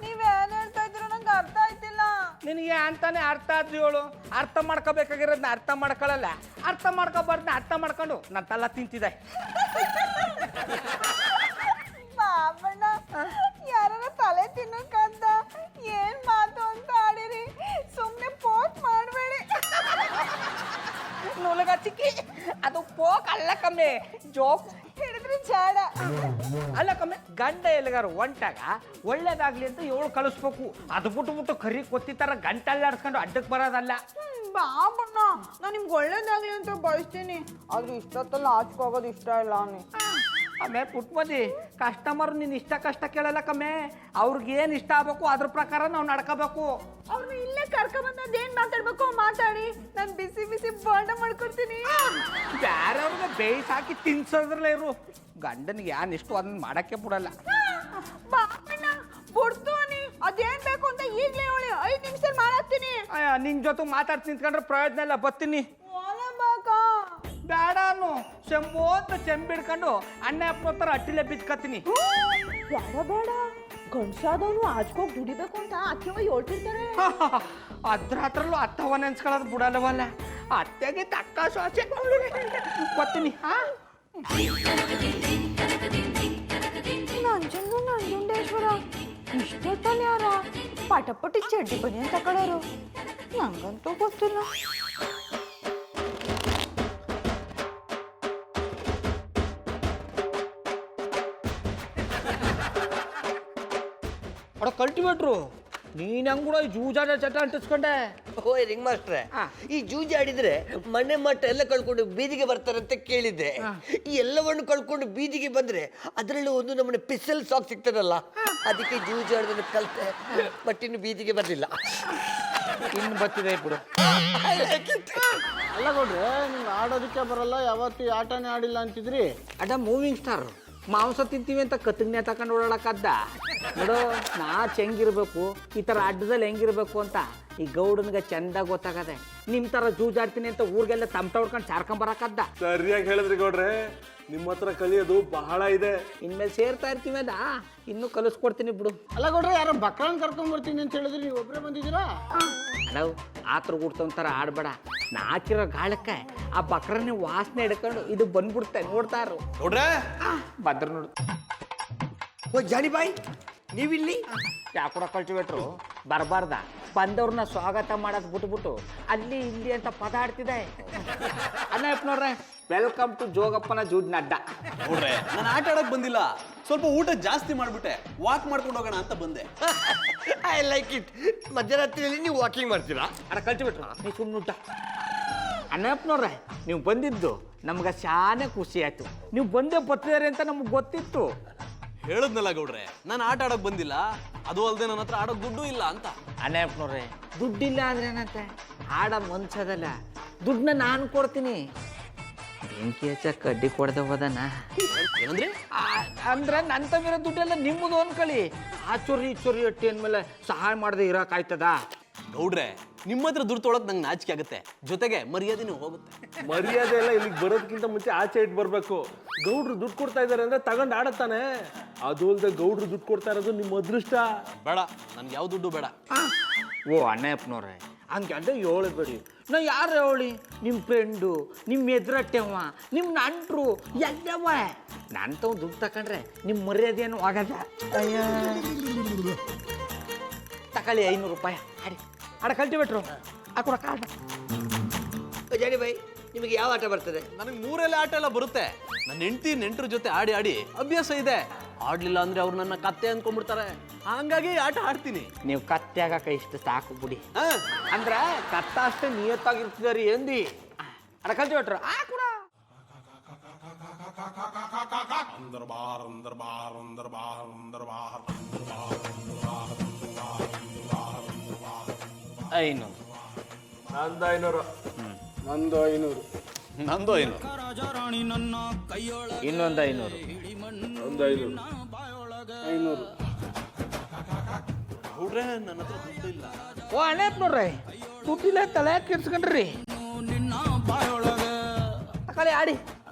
ನೀವೇನ್ ಹೇಳ್ತಾ ಇದ್ದೀರೋ ನಂಗೆ ಅರ್ಥ ಆಯ್ತಿಲ್ಲ. ನಿನಗೆ ಅಂತಾನೆ ಅರ್ಥ ಆದ್ರಿ ಹೇಳು. ಅರ್ಥ ಮಾಡ್ಕೋಬೇಕಾಗಿರೋದನ್ನ ಅರ್ಥ ಮಾಡ್ಕೊಳ್ಳಲ್ಲ, ಅರ್ಥ ಮಾಡ್ಕೋಬಾರ್ದನ್ನ ಅರ್ಥ ಮಾಡ್ಕೊಂಡು ನನ್ನ ತಲ್ಲ ತಿಂತಿದೆ. ಬಾಬಣ್ಣ ಯಾರ ತಲೆ ತಿನ್ನಕ್ಕಂತ ಏನ್ ಮಾತು ಅಂತ ಆಡಿರಿ, ಸುಮ್ನೆ ಪೋಕ್ ಮಾಡಬೇಡಿ. ನುಲಗ ಚಿಕ್ಕಿ, ಅದು ಪೋಕ್ ಅಲ್ಲ ಕಮ್ಮಿ, ಜೋಕ್ ಹಿಡಿದ್ರೆ ಜಾಡ. ಅಲ್ಲ ಕಮ್ಮಿ, ಗಂಡ ಎಲ್ಲಿಗಾರು ಹೊಂಟಾಗ ಒಳ್ಳೇದಾಗ್ಲಿ ಅಂತ ಏಳು ಕಳಿಸ್ಬೇಕು. ಅದು ಬಿಟ್ಟು ಕರಿ ಕೊತ್ತಿ ಥರ ಗಂಟಲ್ಲಾಡ್ಸ್ಕೊಂಡು ಅಡ್ಡಕ್ಕೆ ಬರೋದಲ್ಲ. ಬಾಬಣ್ಣ ನಾನು ನಿಮ್ಗೆ ಒಳ್ಳೇದಾಗ್ಲಿ ಅಂತ ಬಯಸ್ತೀನಿ, ಆದ್ರೆ ಇಷ್ಟೊತ್ತಲ್ಲ ಆಚ್ಕೋಗೋದು ಇಷ್ಟ ಇಲ್ಲ. ಆಮೇಲೆ ಪುಟ್ಮದಿ ಕಸ್ಟಮರ್ ನೀನು ಇಷ್ಟ ಕಷ್ಟ ಕೇಳಲ್ಲ ಕಮ್ಮೆ, ಅವ್ರಿಗೆ ಏನು ಇಷ್ಟ ಆಗ್ಬೇಕು ಅದ್ರ ಪ್ರಕಾರ ನಾವು ನಡ್ಕೋಬೇಕು. ಅವ್ರನ್ನ ಇಲ್ಲೇ ಕರ್ಕೊಂಬಂದು ಅದೇನ್ ಮಾತಾಡ್ಬೇಕು ಮಾತಾಡಿ, ನಾನು ಬಿಸಿ ಬಿಸಿ ಬೋಂಡ ಮಾಡ್ಕೊಡ್ತೀನಿ. ಬೇರೆಯವ್ರಿಗೆ ಬೇಯಿಸಾಕಿ ತಿನ್ಸೋದ್ರಲ್ಲೇ ಇರು, ಗಂಡನಿಗೆ ಯಾನ್ ಇಷ್ಟು ಅದನ್ನ ಮಾಡಕ್ಕೆ ಬಿಡಲ್ಲ. ಬಾಬಣ್ಣ ಬಿಡ್ತು ನೀ ಅದೇನ್ ಬೇಕು ಅಂತ ಈಗ್ಲೇ ಹೇಳಿ, 5 ನಿಮಿಷ ಮಾಡಾಕ್ತೀನಿ. ನಿನ್ ಜೊತೆ ಮಾತಾಡ್ತಿ ನಿಂತ್ಕೊಂಡ್ರೆ ಪ್ರಯೋಜನ ಇಲ್ಲ, ಬರ್ತೀನಿ. ಬೇಡ ಅನ್ನು ಚೆಂಬು ಅಂತ ಚೆಂಬಿಡ್ಕೊಂಡು ಅಣ್ಣ ಅಪ್ಪನ ಹತ್ರ ಅಟ್ಟಿಲೆ ಬಿದ್ಕತ್ತೀನಿ. ಬೇಡ ಬೇಡ, ಗಂಡ್ಸಾದವನು ಆಜ್ಕೋಗಿ ದುಡಿಬೇಕು ಅಂತ ಅತ್ತೆವ ಹೇಳ್ತಿರ್ತಾರೆ. ಅದ್ರ ಹತ್ರಲ್ಲೂ ಅತ್ತವ ನೆನ್ಸ್ಕೊಳ್ಳೋದು ಬಿಡಲ್ಲವಲ್ಲ, ಅತ್ತೆಗೆ ತಕ್ಕ ಶ್ವಾಸೆ ಬರ್ತೀನಿ. ನಂಜುಂಡೇಶ್ವರ ಇಷ್ಟೊತ್ತಲ್ಲಿ ಯಾರ ಪಟಪಟಿ ಚಡ್ಡಿ ಬನ್ನಿ ಅಂತ ಕಳೋರು, ನಂಗಂತೂ ಗೊತ್ತಿಲ್ಲ. ಅಡ ಕಲ್ಟಿವೇಟ್ರು, ನೀನ್ ಹಂಗ್ ಕೂಡ ಜೂಜಾಡ ಚಟ ಅಂಟಿಸ್ಕೊಂಡೆ. ಓಯ್ ರಿಂಗ್ ಮಾಸ್ಟ್ರೆ, ಈ ಜೂಜಿ ಆಡಿದ್ರೆ ಮನೆ ಮಟ್ಟ ಎಲ್ಲ ಕಳ್ಕೊಂಡು ಬೀದಿಗೆ ಬರ್ತಾರಂತ ಕೇಳಿದ್ದೆ. ಈ ಎಲ್ಲವನ್ನು ಕಳ್ಕೊಂಡು ಬೀದಿಗೆ ಬಂದ್ರೆ ಅದರಲ್ಲೂ ಒಂದು ನಮ್ಮನೆ ಪಿಸಲ್ ಸಾಕ್ ಸಿಗ್ತದಲ್ಲ, ಅದಕ್ಕೆ ಜೂಜಿ ಆಡೋದನ್ನು ಕಲ್ತೆ, ಬಟ್ ಇನ್ನು ಬೀದಿಗೆ ಬರ್ಲಿಲ್ಲ. ಇನ್ನು ಬರ್ತಿದೆ ಬಿಡು. ಅಲ್ಲ ಕೊಡ್ರೆ, ನಿಮ್ಗೆ ಆಡೋದಕ್ಕೆ ಬರಲ್ಲ, ಯಾವತ್ತು ಈ ಆಟನೇ ಆಡಿಲ್ಲ ಅಂತಿದ್ರಿ. ಅಡ ಮೂವಿಂಗ್ ಸ್ಟಾರ್ ಮಾಂಸ ತಿಂತೀವಿ ಅಂತ ಕತ್ತಗ್ನೆ ತಕೊಂಡು ಓಡಾಡಕ್ಕದ್ದ ನೋಡು. ನಾ ಹೆಂಗಿರ್ಬೇಕು, ಈ ಥರ ಅಡ್ಡದಲ್ಲಿ ಹೆಂಗಿರ್ಬೇಕು ಅಂತ ಈ ಗೌಡನ್ಗೆ ಚಂದ ಗೊತ್ತಾಗದೆ. ನಿಮ್ಮ ಥರ ಜೂಜಾಡ್ತೀನಿ ಅಂತ ಊರಿಗೆಲ್ಲ ತಮಟ ಹೊಡ್ಕೊಂಡು ಚಾರ್ಕೊಂಬರಕ್ಕದ್ದ. ಸರಿಯಾಗಿ ಹೇಳಿದ್ರಿ ಗೌಡ್ರೆ, ನಿಮ್ಮ ಹತ್ರ ಕಲಿಯೋದು ಬಹಳ ಇದೆ. ಇನ್ಮೇಲೆ ಸೇರ್ತಾ ಇರ್ತೀವಿ ಅದ, ಇನ್ನೂ ಕಲಿಸ್ಕೊಡ್ತೀನಿ ಬಿಡು. ಅಲ್ಲ ಕೊಡ್ರೆ, ಯಾರೋ ಬಕ್ರನ್ ಕರ್ಕೊಂಡ್ಬರ್ತೀನಿ ಅಂತ ಹೇಳಿದ್ರಿ, ನೀವು ಒಬ್ಬರೇ ಬಂದಿದ್ದೀರಾ? ಅಲವ್ ಆತ್ರ ಗುಡ್ತೊಂಥರ ಆಡ್ಬೇಡ, ನಾಚಿರೋ ಗಾಳಕ್ಕೆ ಆ ಬಕ್ರನ್ನೇ ವಾಸನೆ ಹಿಡ್ಕೊಂಡು ಇದು ಬಂದ್ಬಿಡ್ತೆ. ನೋಡ್ತಾರು ನೋಡ್ರೆ ಭದ್ರ ನೋಡು. ಓ ಜಾನಿ ಬಾಯ್, ನೀವಿಲ್ಲಿ? ಯಾಕೂಡ ಕಲ್ಟಿವೇಟ್ರು ಬರಬಾರ್ದ, ಬಂದವ್ರನ್ನ ಸ್ವಾಗತ ಮಾಡೋದು ಬಿಟ್ಬಿಟ್ಟು ಅಲ್ಲಿ ಇಲ್ಲಿ ಅಂತ ಪದ ಆಡ್ತಿದೆ. ಅಣ್ಣ ನೋಡ್ರೆ, ವೆಲ್ಕಮ್ ಟು ಜೋಗಪ್ಪನ ಜೂಜ್ನ ಅಡ್ಡ. ನೋಡ್ರೆ, ನಾನು ಆಟ ಆಡಕ್ ಬಂದಿಲ್ಲ, ಸ್ವಲ್ಪ ಊಟ ಜಾಸ್ತಿ ಮಾಡ್ಬಿಟ್ಟೆ, ವಾಕ್ ಮಾಡ್ಕೊಂಡು ಹೋಗೋಣ ಅಂತ ಬಂದೆ. I like it. ಮಧ್ಯರಾತ್ರಿಯಲ್ಲಿ ನೀವು ವಾಕಿಂಗ್ ಮಾಡ್ತೀರಾ? ಅಣ್ಣ ಕಲ್ಟಿವೇಟ್ರು ನೀವು ಸುಮ್ಮನುಟ್ಟ. ಅಣ್ಣಪ್ಪನವ್ರೆ, ನೀವು ಬಂದಿದ್ದು ನಮ್ಗೆ ಶಾನೆ ಖುಷಿ ಆಯ್ತು. ನೀವು ಬಂದೇ ಬರ್ತಿದ್ದಾರೆ ಅಂತ ನಮ್ಗೆ ಗೊತ್ತಿತ್ತು. ಹೇಳದ್ನಲ್ಲ ಗೌಡ್ರೆ, ನಾನು ಆಟ ಆಡಕ್ ಬಂದಿಲ್ಲ, ಅದು ಅಲ್ಲದೆ ನನ್ನ ಹತ್ರ ಆಡೋಕ್ ದುಡ್ಡು ಇಲ್ಲ ಅಂತ. ಅಣ್ಣಪ್ಪನವ್ರೆ, ದುಡ್ಡಿಲ್ಲ ಅಂದ್ರೆ ಏನಂತೆ, ಆಡ ಮನ್ಸದಲ್ಲ, ದುಡ್ಡನ್ನ ನಾನು ಕೊಡ್ತೀನಿ. ಬೆಂಕಿ ಹಚ್ಚ ಕಡ್ಡಿ ಕೊಡದೆ ಹೋದನ ಏನಂದ್ರೆ? ಅಂದ್ರೆ ನನ್ನ ತಮ್ಮಿರೋ ದುಡ್ಡೆಲ್ಲ ನಿಮ್ಮದು ಅನ್ಕೊಳ್ಳಿ. ಆ ಚೊರಿ ಚೊರಿ ಅಟ್ಟಿ ಅಂದಮೇಲೆ ಸಹಾಯ ಮಾಡದೆ ಇರೋಕ್ಕಾಯ್ತದ? ಗೌಡ್ರೆ, ನಿಮ್ಮ ಹತ್ರ ದುಡ್ಡು ತೊಳಕ್ ನಂಗೆ ನಾಚಿಕೆ ಆಗುತ್ತೆ, ಜೊತೆಗೆ ಮರ್ಯಾದೆನೂ ಹೋಗುತ್ತೆ. ಮರ್ಯಾದೆ ಎಲ್ಲ ಇಲ್ಲಿಗೆ ಬರೋದಕ್ಕಿಂತ ಮುಂಚೆ ಆಚೆ ಇಟ್ಟು ಬರ್ಬೇಕು. ಗೌಡ್ರು ದುಡ್ಡು ಕೊಡ್ತಾ ಇದಾರೆ ಅಂದ್ರೆ ತಗೊಂಡು ಆಡತ್ತಾನೆ. ಅದು ಅಲ್ಲದೆ ಗೌಡ್ರು ದುಡ್ಡು ಕೊಡ್ತಾ ಇರೋದು ನಿಮ್ಮ ಅದೃಷ್ಟ. ಬೇಡ, ನನ್ಗೆ ಯಾವ ದುಡ್ಡು ಬೇಡ. ಓ ಅಣ್ಣಪ್ಪನವ್ರೆ, ಹಂಗೆ ಅಡ್ಡ ಹೇಳಬೇಡಿ. ನಾ ಯಾರು ಹೇಳಿ, ನಿಮ್ಮ ಫ್ರೆಂಡು, ನಿಮ್ಮ ಎದುರಟ್ಟೆವ, ನಿಮ್ಮ ನಂಟ್ರು ಎಲ್ಲವ. ನಾನು ತಗೊಂಡು ದುಡ್ಡು ತಗೊಂಡ್ರೆ ನಿಮ್ಮ ಮರ್ಯಾದೆಯನ್ನು ಆಗದ. ತಗೊಳ್ಳಿ 500 ರೂಪಾಯಿ. ಆಡಿ ಆಡ ಕಲ್ಟಿವೇಟ್ರು ಹಾಕೊಡ ಕಾರ್ಡ್. ಜಾನಿ ಬಾಯ್, ನಿಮಗೆ ಯಾವ ಆಟ ಬರ್ತದೆ? ನನಗೆ ಮೂರೆಲ್ಲ ಆಟ ಎಲ್ಲ ಬರುತ್ತೆ. ನನ್ನ ಹೆಂಡತಿ ನೆಂಟರ ಜೊತೆ ಆಡಿ ಆಡಿ ಅಭ್ಯಾಸ ಇದೆ. ಆಡ್ಲಿಲ್ಲ ಅಂದ್ರೆ ಅವ್ರು ನನ್ನ ಕತ್ತೆ ಅನ್ಕೊಂಡ್ಬಿಡ್ತಾರೆ, ಹಂಗಾಗಿ ಆಟ ಆಡ್ತೀನಿ. ನೀವು ಕತ್ತೆ ಆಗಕ್ಕೆ ಇಷ್ಟು ಸಾಕು ಬಿಡಿ. ಹಾ, ಅಂದ್ರೆ ಕತ್ತ ಅಷ್ಟೇ ನಿಯತ್ತಾಗಿರ್ತಿದಾರಿ ಎಂದಿ. ಅಡ ಕಲ್ಟಿವೇಟ್ರು ಹಾಕೊಡ. ಐನೂರು ನಂದು 500. ನಂದು 500. ನಂದು ಏನು ಇನ್ನೊಂದು 500. ಒಂದು 500. 500. ಗೌಡ್ರೆ ನನ್ನ ಹತ್ರ ದುಡ್ಡು ಇಲ್ಲ. ಓ ಅಣ್ಣಪ್ಪನವ್ರೆ ದುಡ್ಡಿಲ್ಲ ತಲೆ ಕೆಡ್ಸ್ಕೊಂಡ್ರಿ ತಕೊಳ್ಳಿ ಆಡಿ.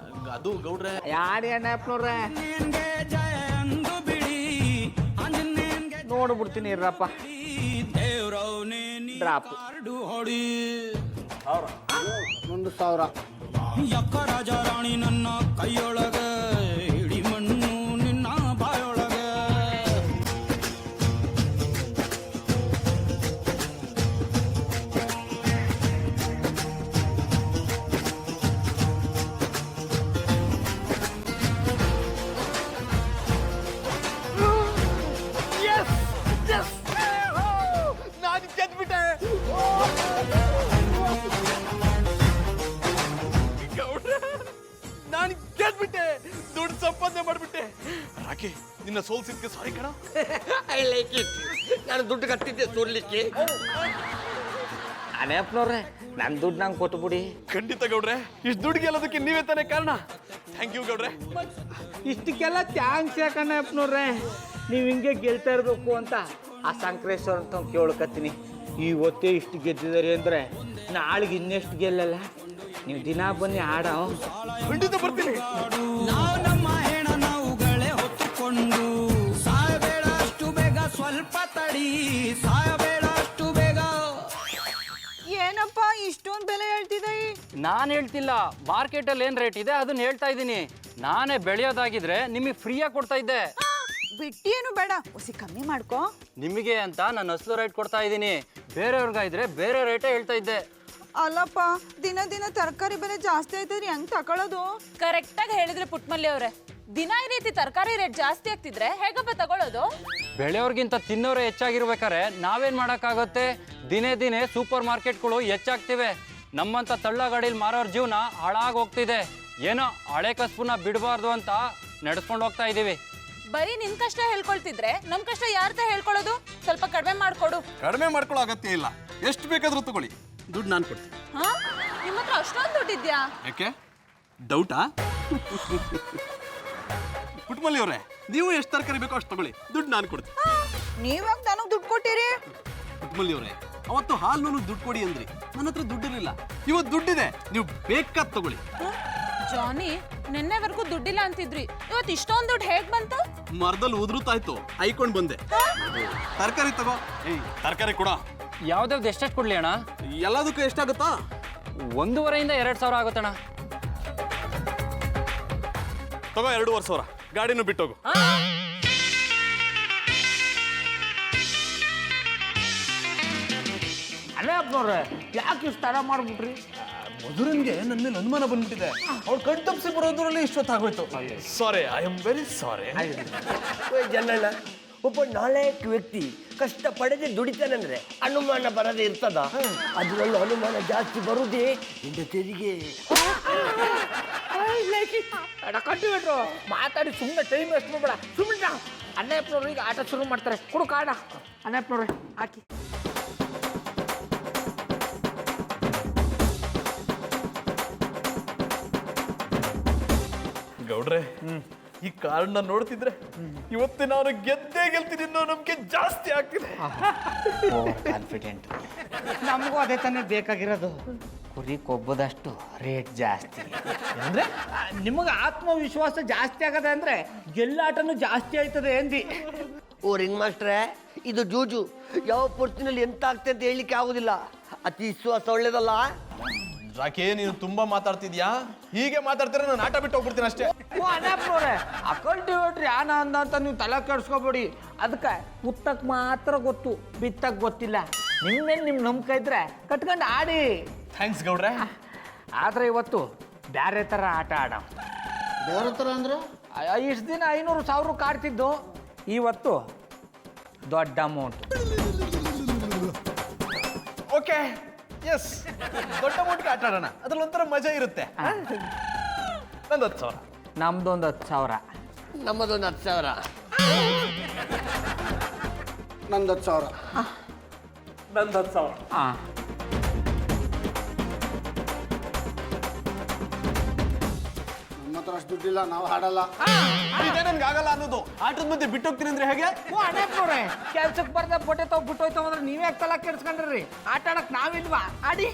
ಅದು ಗೌಡ್ರೆ ಆಡಿ ಅಣ್ಣಪ್ಪನವ್ರೆ ನೋಡ್ಬಿಡ್ತೀನಿ ಇರ್ರಪ್ಪ. ಡ್ರಾಪ್ ಒಂದು 1000. ನಾನು ಗೆದ್ಬಿಟ್ಟೆ. ಗೌಡ್ರೆ ನಾನು ಗೆದ್ಬಿಟ್ಟೆ, ದುಡ್ಡು ಸಂಪಾದನೆ ಮಾಡ್ಬಿಟ್ಟೆ. ರಾಕಿ ನಿನ್ನ ಸೋಲ್ಸಿದ್ಕೆ ಸಾರಿ ಕಣ. I like it. ನಾನು ದುಡ್ಡು ಕಟ್ಟಿದ್ದೆ ಸೋರ್ಲಿಕ್ಕೆ. ಅಣ್ಣಪ್ಪನವ್ರೆ ನನ್ನ ದುಡ್ಡು ನಂಗೆ ಕೊಟ್ಬಿಡಿ. ಖಂಡಿತ ಗೌಡ್ರೆ, ಇಷ್ಟು ದುಡ್ಡು ಗೆಲ್ಲೋದಕ್ಕೆ ನೀವೇ ತಾನೇ ಕಾರಣ. ಥ್ಯಾಂಕ್ ಯು ಗೌಡ್ರೆ. ಇಷ್ಟಕ್ಕೆಲ್ಲ ಥ್ಯಾಂಕ್ಸ್ ಯಾಕಣ್ಣಪ್ಪನವ್ರೆ. ನೀವು ಹಿಂಗೆ ಗೆಲ್ತಾ ಇರಬೇಕು ಅಂತ ಆ ಸಂಕ್ರೇಶ್ವರ ಅಂತ ಕೇಳ್ಕತ್ತೀನಿ. ಇವತ್ತೇ ಇಷ್ಟು ಗೆದ್ದಿದ್ದಾರೆ ಅಂದರೆ ನಾಳೆಗೆ ಇನ್ನೆಷ್ಟು ಗೆಲ್ಲಲ್ಲ. ನೀವು ದಿನ ಬನ್ನಿ ಆಡ. ಖಂಡಿತ ಬರ್ತೀನಿ. ನಾವು ನಮ್ಮ ಹೆಣ ನಾವುಗಳೇ ಹೊತ್ತುಕೊಂಡು ಸಾಯಬೇಡ ಅಷ್ಟು ಬೇಗ, ಸ್ವಲ್ಪ ತಡಿ ಸಾಯಬೇಡ ಅಷ್ಟು ಬೇಗ. ಏನಪ್ಪ ಇಷ್ಟೊಂದು ಬೆಲೆ ಹೇಳ್ತಿದ್ದೆ? ನಾನು ಹೇಳ್ತಿಲ್ಲ, ಮಾರ್ಕೆಟಲ್ಲಿ ಏನು ರೇಟ್ ಇದೆ ಅದನ್ನ ಹೇಳ್ತಾ ಇದ್ದೀನಿ. ನಾನೇ ಬೆಳೆಯೋದಾಗಿದ್ರೆ ನಿಮಗೆ ಫ್ರೀಯಾಗಿ ಕೊಡ್ತಾ ಇದ್ದೆ. ಬಿಟ್ಟಿ ಏನು ಬೇಡ, ಹೊಸಿ ಕಮ್ಮಿ ಮಾಡ್ಕೋ. ನಿಮಗೆ ಅಂತ ನಾನು ಅಸಲು ರೇಟ್ ಕೊಡ್ತಾ ಇದ್ದೀನಿ. ಬೇರೆಯವ್ರಿಗಾದ್ರೆ ಬೇರೆ ರೇಟೇ ಹೇಳ್ತಾ ಇದ್ದೆ. ಅಲ್ಲಪ್ಪ, ದಿನ ದಿನ ತರಕಾರಿ ಬೆಲೆ ಜಾಸ್ತಿ ಆಯ್ತದ್ರಿ, ಹೆಂಗ್ ತಗೊಳ್ಳೋದು? ಕರೆಕ್ಟಾಗಿ ಹೇಳಿದ್ರೆ ಪುಟ್ಮಲ್ಲಿ ಅವರೇ, ದಿನ ಈ ರೀತಿ ತರಕಾರಿ ರೇಟ್ ಜಾಸ್ತಿ ಆಗ್ತಿದ್ರೆ ಹೇಗಪ್ಪ ತಗೊಳ್ಳೋದು? ಬೆಳೆಯೋರ್ಗಿಂತ ತಿನ್ನೋರೇ ಹೆಚ್ಚಾಗಿರ್ಬೇಕಾರೆ ನಾವೇನು ಮಾಡೋಕ್ಕಾಗುತ್ತೆ? ದಿನೇ ದಿನೇ ಸೂಪರ್ ಮಾರ್ಕೆಟ್ಗಳು ಹೆಚ್ಚಾಗ್ತಿವೆ. ನಮ್ಮಂಥ ತಳ್ಳಗಾಡಿಲಿ ಮಾರೋರ ಜೀವನ ಹಾಳಾಗಿ ಹೋಗ್ತಿದೆ. ಏನೋ ಹಳೆ ಕಸ್ಬನ್ನ ಬಿಡಬಾರ್ದು ಅಂತ ನಡೆಸ್ಕೊಂಡು ಹೋಗ್ತಾ ಇದ್ದೀವಿ. ಬರೀ ನಿನ್ ಕಷ್ಟ ಹೇಳ್ಕೊಳ್ತಿದ್ರೆ ನಮ್ ಕಷ್ಟ ಯಾರ್ತ ಹೇಳ್ಕೊಳ್ಳೋದು? ಸ್ವಲ್ಪ ಕಡಿಮೆ ಮಾಡ್ಕೊಡು. ಕಡಿಮೆ ಮಾಡ್ಕೊಳ್ಳೋ ಅಗತ್ಯ ಇಲ್ಲ, ಎಷ್ಟು ಬೇಕಾದ್ರೂ ತಗೊಳ್ಳಿ, ದುಡ್ಡು ನಾನು ಕೊಡ್ತೀನಿ. ಹಾ, ನಿಮ್ಮ ಹತ್ರ ಅಷ್ಟೊಂದು ದುಡ್ಡಿದ್ಯಾ? ಯಾಕೆ ಡೌಟಾ? ಪುಟ್ಮಲ್ಲಿ ಅವರೇ, ನೀವು ಎಷ್ಟು ತರಕಾರಿ ಬೇಕೋ ಅಷ್ಟು ತಗೊಳ್ಳಿ, ದುಡ್ಡು ನಾನು ಕೊಡ್ತೀನಿ. ನೀವಾಗ ನನಗ್ ದುಡ್ಡು ಕೊಟ್ಟಿರಿ? ಪುಟ್ಮಲ್ಲಿ ಅವರೇ, ಅವತ್ತು ಹಾಲು ದುಡ್ಡು ಕೊಡಿ ಅಂದ್ರಿ, ನನ್ನ ಹತ್ರ ದುಡ್ಡಿರಲಿಲ್ಲ. ಇವತ್ತು ದುಡ್ಡಿದೆ, ನೀವು ಬೇಕಾದ್ ತಗೊಳ್ಳಿ. ಜಾನಿ, ನಿನ್ನೆವರೆಗೂ ದುಡ್ಡಿಲ್ಲ ಅಂತಿದ್ರಿ, ಇವತ್ತು ಇಷ್ಟೊಂದು ದುಡ್ಡು ಹೇಗ್ ಬಂತು? ಮರದಲ್ಲಿ ಉದುರುತ್ತಾಯ್ತು, ಐಕೊಂಡ್ ಬಂದೆ. ತರಕಾರಿ ತಗೋ. ಏಯ್, ತರಕಾರಿ ಕೊಡ. ಯಾವ್ದಾವ್ದು ಎಷ್ಟೆಷ್ಟು ಕೊಡ್ಲಿ ಅಣ್ಣ? ಎಲ್ಲದಕ್ಕೂ ಎಷ್ಟಾಗುತ್ತಾ? 1,500 ಇಂದ 2,000 ಆಗುತ್ತಣ್ಣ. ತಗೋ 2,500. ಗಾಡಿನೂ ಬಿಟ್ಟೋಗು. ಅಣ್ಣಪ್ಪನವ್ರೆ ಯಾಕೆ ಇಷ್ಟು ತಡ ಮಾಡ್ಬಿಟ್ರಿ? ಮಧುರನ್ಗೆ ನನ್ನ ಮೇಲೆ ಅನುಮಾನ ಬಂದ್ಬಿಟ್ಟಿದೆ. ಅವ್ಳು ಕಣ್ ತಪ್ಪಿಸಿ ಬರೋದ್ರಲ್ಲಿ ಇಷ್ಟೊತ್ತಾಗೋಯ್ತು. ಸಾರಿ, ಐ ಆಮ್ ವೆರಿ ಸಾರಿ. ಜನಣ್ಣ, ಒಬ್ಬ ನಾಲಾಯಕ ವ್ಯಕ್ತಿ ಕಷ್ಟ ಪಡೆದೇ ದುಡಿತಾನಂದ್ರೆ ಅನುಮಾನ ಬರದೇ ಇರ್ತದ? ಅದರಲ್ಲೂ ಅನುಮಾನ ಜಾಸ್ತಿ ಬರುದೇ ಇಂದ ತೆರಿಗೆ. ಕಂಟಿಬಿಟ್ರು ಮಾತಾಡಿ ಸುಮ್ಮನೆ ಟೈಮ್ ವೇಸ್ಟ್ ಮಾಡ್ಬೇಡ. ಸುಮ್ಮನೆ ಅಣ್ಣಪ್ಪನವ್ರು ಈಗ ಆಟ ಶುರು ಮಾಡ್ತಾರೆ. ಕೊಡು ಕಾಡ ಅಣ್ಣಪ್ಪನವ್ರೆ, ಹಾಕಿ. ಗೌಡ್ರೆ, ಈ ಕಾರ್ಡ್ನ ನೋಡ್ತಿದ್ರೆ ಇವತ್ತು ನಾನು ಗೆದ್ದೇ ಗೆಲ್ತೀನಿ ಅನ್ನೋ ನಂಬಿಕೆ ಜಾಸ್ತಿ ಆಗ್ತಿದೆ. ಕಾನ್ಫಿಡೆಂಟ್. ನಮಗೂ ಅದೇ ತಾನೇ ಬೇಕಾಗಿರೋದು. ಕುರಿ ಕೊಬ್ಬದಷ್ಟು ರೇಟ್ ಜಾಸ್ತಿ ಅಂದ್ರೆ ನಿಮಗೆ ಆತ್ಮವಿಶ್ವಾಸ ಜಾಸ್ತಿ ಆಗದೆ ಅಂದ್ರೆ ಗೆಲ್ಲಾಟನೂ ಜಾಸ್ತಿ ಆಯ್ತದೆ ಎಂದಿ. ಓ ರಿಂಗ್ ಮಾಸ್ಟ್ರೇ, ಇದು ಜೂಜು. ಯಾವ ಪೊರ್ತಿನಲ್ಲಿ ಎಂತ ಆಗ್ತದೆ ಅಂತ ಹೇಳಲಿಕ್ಕೆ ಆಗುದಿಲ್ಲ. ಅತಿ ವಿಶ್ವಾಸ ಒಳ್ಳೇದಲ್ಲ. ರಾಕಿ, ನೀನು ತುಂಬಾ ಮಾತಾಡ್ತಿದ್ಯಾ. ಹೀಗೆ ಮಾತಾಡ್ತಾರೆ ನಾನು ಆಟ ಬಿಟ್ಟು ಹೋಗ್ಬಿಡ್ತೀನಿ ಅಷ್ಟೇ. ಓ ಅಣ್ಣಪ್ಪನವ್ರೆ, ಅಕಲ್ಟಿವೇಟ್ರಿ ಯಾನ ಅಂತ ನೀವು ತಲೆ ಕೆಡ್ಸ್ಕೊಬೇಡಿ. ಅದಕ್ಕೆ ಉತ್ತಕ್ಕೆ ಮಾತ್ರ ಗೊತ್ತು, ಬಿತ್ತಕ್ಕೆ ಗೊತ್ತಿಲ್ಲ. ನಿಮ್ಮೇಲೆ ನಿಮ್ಮ ನಂಬಿಕೆ ಇದ್ರೆ ಕಟ್ಕೊಂಡು ಆಡಿ. ಥ್ಯಾಂಕ್ಸ್ ಗೌಡ್ರೆ. ಆದರೆ ಇವತ್ತು ಬೇರೆ ಥರ ಆಟ ಆಡ. ಬೇರೆ ಥರ ಅಂದ್ರೆ ಇಷ್ಟು ದಿನ 500,000 ಕಾಡ್ತಿದ್ದು, ಇವತ್ತು ದೊಡ್ಡ ಅಮೌಂಟ್. ಓಕೆ, ಎಸ್, ದೊಡ್ಡ ಅಮೌಂಟ್ಗೆ ಆಟ ಆಡೋಣ. ಅದ್ರಲ್ಲಿ ಒಂಥರ ಮಜಾ ಇರುತ್ತೆ. ನಂದು 10,000. ನಮ್ದೊಂದು 10,000. ನಮ್ಮದೊಂದು 10,000. ನಂದು 10,000. ನಂದು 10,000. ಹಾಂ ಹತ್ರ ಅಷ್ಟು ದುಡ್ಡಿಲ್ಲ, ನಾವು ಆಡಲ್ಲ. ಇದೇ ನನ್ಗೆ ಆಗಲ್ಲ ಅನ್ನೋದು. ಆಟದ ಮಧ್ಯೆ ಬಿಟ್ಟೋಗ್ತೀನಿ ಅಂದ್ರೆ ಹೇಗೆ? ಓ ಅಣ್ಣಪ್ಪನವ್ರೆ, ಕೆಲ್ಸಕ್ಕೆ ಬರ್ದ ಬೊಟ್ಟೆ ತಾವ್ ಬಿಟ್ಟೋಯ್ತಾವ ಅಂದ್ರೆ ನೀವೇ ತಲೆ ಕೆಡ್ಸ್ಕೊಂಡ್ರಿ. ಆಟ ಆಡಕ್ ನಾವಿಲ್ವಾ? ಆಡಿ.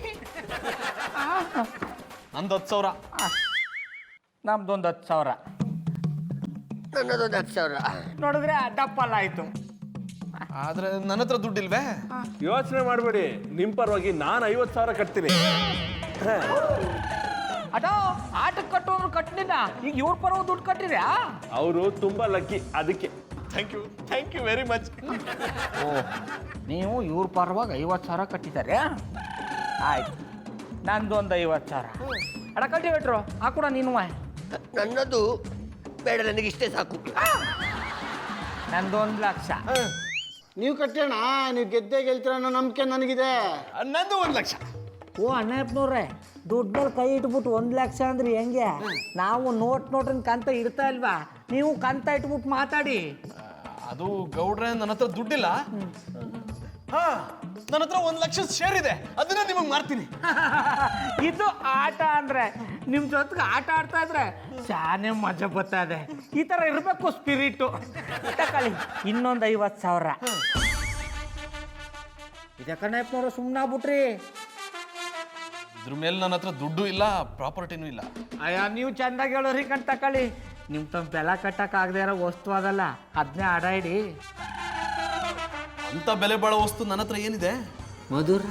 ನಂದು 10,000. ನಮ್ದೊಂದು 10,000. ನನ್ನದೊಂದು 10,000. ನೋಡಿದ್ರೆ ಡಪ್ಪಲ್ಲ ಆಯ್ತು. ಆದ್ರೆ ನನ್ನ ಹತ್ರ ದುಡ್ಡಿಲ್ವೇ? ಯೋಚನೆ ಮಾಡಬೇಡಿ, ನಿಮ್ ಪರವಾಗಿ ನಾನು 50,000 ಕಟ್ತೀನಿ. ಅಟೋ ಆಟಕ್ಕೆ ಕಟ್ಟೋರು ಕಟ್ಟಲಿಲ್ಲ, ಈಗ ಇವ್ರ ಪರವ ದುಡ್ಡು ಕಟ್ಟಿದ್ಯಾ? ಅವರು ತುಂಬಾ ಲಕ್ಕಿ, ಅದಕ್ಕೆ. Thank you very much. ಓ, ನೀವು ಇವ್ರ ಪರವಾಗಿ 50,000 ಕಟ್ಟಿದ್ದಾರೆ. ಆಯ್ತು, ನಂದೊಂದು 50,000. ಅಡ ಕಲ್ಟಿವೇಟ್ರು ಹಾಕೂಡ ನೀನು. ನನ್ನದು ಬೇಡ, ನನಗೆ ಇಷ್ಟೇ ಸಾಕು. ನಂದು 1 ಲಕ್ಷ. ನೀವು ಕಟ್ಟೋಣ, ನೀವು ಗೆಲ್ತೀರ ಅನ್ನೋ ನಂಬಿಕೆ ನನಗಿದೆ. ನಂದು 1 ಲಕ್ಷ. ಓ ಅಣ್ಣಪ್ಪನವ್ರೆ, ದುಡ್ಡು ಮೇಲೆ ಕೈ ಇಟ್ಬಿಟ್ಟು 1 ಲಕ್ಷ ಅಂದ್ರೆ ಹೆಂಗೆ? ನಾವು ನೋಟ್ರನ್ ಕಂತ ಇಡ್ತಾ ಇಲ್ವಾ? ನೀವು ಕಂತ ಇಟ್ಬಿಟ್ಟು ಮಾತಾಡಿ. ಅದು ಗೌಡ್ರೆ, ನನ್ನ ಹತ್ರ ದುಡ್ಡಿಲ್ಲ. ಹಾ, ನನ್ನ ಹತ್ರ 1 ಲಕ್ಷ ಶೇರ್ ಇದೆ, ಅದನ್ನ ನಿಮಗೆ ಮಾರ್ತೀನಿ. ಇದು ಆಟ ಅಂದ್ರೆ ನಿಮ್ ಜೊತೆಗೆ ಆಟ ಆಡ್ತಾ ಇದ್ರೆ ಶಾನೆ ಮಜಾ ಬರ್ತಾ ಇದೆ. ಈ ತರ ಇರ್ಬೇಕು ಸ್ಪಿರಿಟು. ತಕೊಳ್ಳಿ ಇನ್ನೊಂದು 50,000. ಇದಕ್ಕಣ್ಣಪ್ಪನವ್ರು ಸುಮ್ಮನಾಗ್ಬಿಟ್ರಿ. ಇದ್ರ ಮೇಲೆ ನನ್ನ ಹತ್ರ ದುಡ್ಡು ಇಲ್ಲ, ಪ್ರಾಪರ್ಟಿನೂ ಇಲ್ಲ. ಅಯ್ಯ, ನೀವು ಚಂದಾಗಿ ಹೇಳೋರಿ ಕಂಡು ತಕೊಳ್ಳಿ. ನಿಮ್ ತಮ್ಮ ಬೆಲೆ ಕಟ್ಟಕ್ ಆಗದೆ ಇರೋ ವಸ್ತು ಅದಲ್ಲ, ಅದನ್ನೇ ಆಡ ಇಡಿ. ಅಂತ ಬೆಲೆ ಬಾಳೋ ವಸ್ತು ನನ್ನ ಹತ್ರ ಏನಿದೆ? ಮಧುರ.